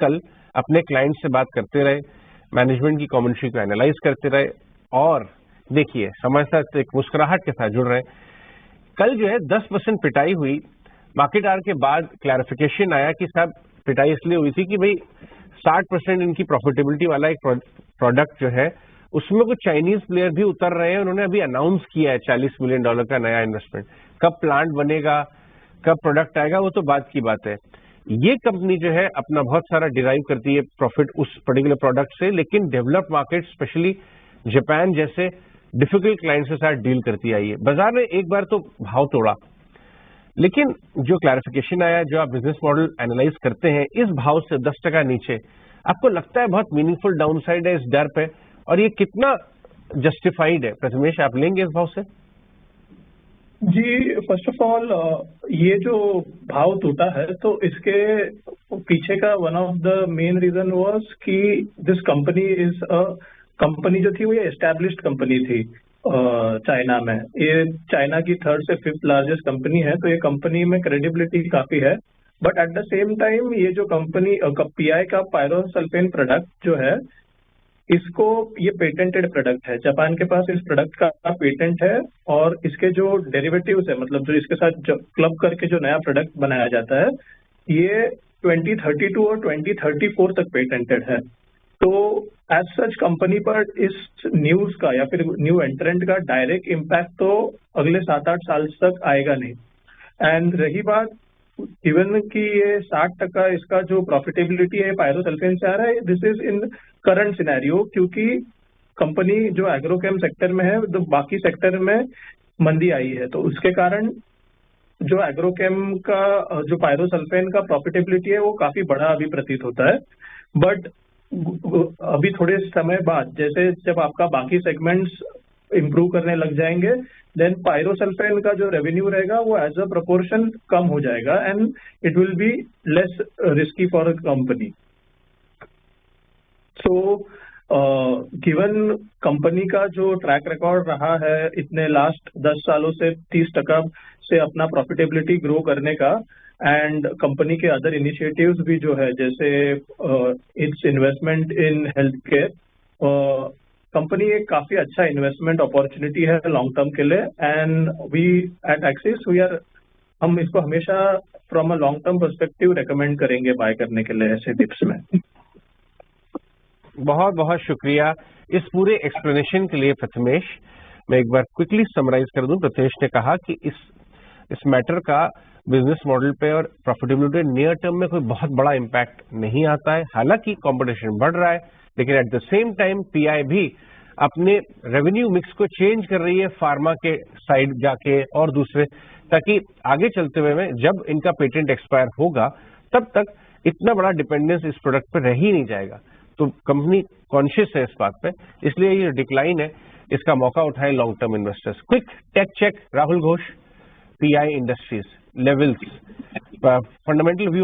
कल अपने क्लाइंट से बात करते रहे, मैनेजमेंट की कमेंट्री को एनालाइज करते रहे और देखिए समय साथ एक मुस्कुराहट के साथ जुड़ रहे। कल जो है 10% पिटाई हुई, मार्केट आवर के बाद क्लैरिफिकेशन आया कि साहब पिटाई इसलिए हुई थी कि भाई 60% इनकी प्रॉफिटेबिलिटी वाला एक प्रोडक्ट जो है उसमें कुछ चाइनीज प्लेयर भी उतर रहे हैं। उन्होंने अभी अनाउंस किया है $40 मिलियन का नया इन्वेस्टमेंट। कब प्लांट बनेगा, कब प्रोडक्ट आएगा, वो तो बात की बात है। ये कंपनी जो है अपना बहुत सारा डिराइव करती है प्रॉफिट उस पर्टिकुलर प्रोडक्ट से, लेकिन डेवलप्ड मार्केट स्पेशली जापान जैसे डिफिकल्ट क्लाइंट के साथ डील करती आई है। बाजार ने एक बार तो भाव तोड़ा, लेकिन जो क्लैरिफिकेशन आया, जो आप बिजनेस मॉडल एनालाइज करते हैं, इस भाव से 10% नीचे आपको लगता है बहुत मीनिंगफुल डाउनसाइड है इस डर पे, और ये कितना जस्टिफाइड है? प्रथमेश, आप लेंगे इस भाव से? जी, फर्स्ट ऑफ ऑल ये जो भाव टूटा है तो इसके पीछे का one of the main reason was कि this company is a company जो थी वो ये एस्टैब्लिश्ड कंपनी थी चाइना में। ये चाइना की 3rd से 5th लार्जेस्ट कंपनी है, तो ये कंपनी में क्रेडिबिलिटी काफी है। But at the same time ये जो कंपनी पीआई का पायरोसल्फेन प्रोडक्ट जो है, इसको ये पेटेंटेड प्रोडक्ट है। जापान के पास इस प्रोडक्ट का पेटेंट है और इसके जो डेरिवेटिव्स है, मतलब जो इसके साथ क्लब करके जो नया प्रोडक्ट बनाया जाता है, ये 2032 और 2034 तक पेटेंटेड है। तो एज सच कंपनी पर इस न्यूज का या फिर न्यू एंट्रेंट का डायरेक्ट इम्पैक्ट तो अगले 7-8 साल तक आएगा नहीं। एंड रही बात इवन कि ये 60% इसका जो प्रॉफिटेबिलिटी है पायरोसल्फेन से आ रहा है, this is in current scenario, क्योंकि कंपनी जो एग्रोकेम सेक्टर में है तो बाकी सेक्टर में मंदी आई है, तो उसके कारण जो एग्रोकेम का जो पायरोसल्फेन का प्रॉफिटेबिलिटी है वो काफी बड़ा अभी प्रतीत होता है। बट अभी थोड़े समय बाद जैसे जब आपका बाकी सेगमेंट्स इम्प्रूव करने लग जाएंगे, देन पायरोसल्फेन का जो रेवेन्यू रहेगा वो एज अ प्रोपोर्शन कम हो जाएगा and it will be less risky for a company. So given company का जो ट्रैक रिकॉर्ड रहा है इतने लास्ट 10 सालों से 30% से अपना प्रॉफिटेबिलिटी ग्रो करने का, एंड कंपनी के अदर इनिशिएटिव्स भी जो है जैसे it's investment in health care, company एक काफी अच्छा इन्वेस्टमेंट अपॉर्चुनिटी है लॉन्ग टर्म के लिए। एंड वी एट एक्सिस हम इसको हमेशा from a long term perspective recommend करेंगे बाय करने के लिए ऐसे डिप्स में। बहुत बहुत शुक्रिया इस पूरे एक्सप्लेनेशन के लिए प्रथमेश। मैं एक बार क्विकली समराइज कर दूं। प्रथमेश ने कहा कि इस मैटर का बिजनेस मॉडल पे और प्रॉफिटेबिलिटी नियर टर्म में कोई बहुत बड़ा इम्पैक्ट नहीं आता है। हालांकि कंपटीशन बढ़ रहा है, लेकिन at the same time pi भी अपने रेवेन्यू मिक्स को चेंज कर रही है फार्मा के साइड जाके और दूसरे, ताकि आगे चलते हुए में जब इनका पेटेंट एक्सपायर होगा तब तक इतना बड़ा डिपेंडेंस इस प्रोडक्ट पर रह ही नहीं जाएगा। तो कंपनी कॉन्शियस है इस बात पे, इसलिए ये डिक्लाइन है, इसका मौका उठाए long term investors. Quick take check, Rahul Ghosh, PI industries, levels, fundamental view.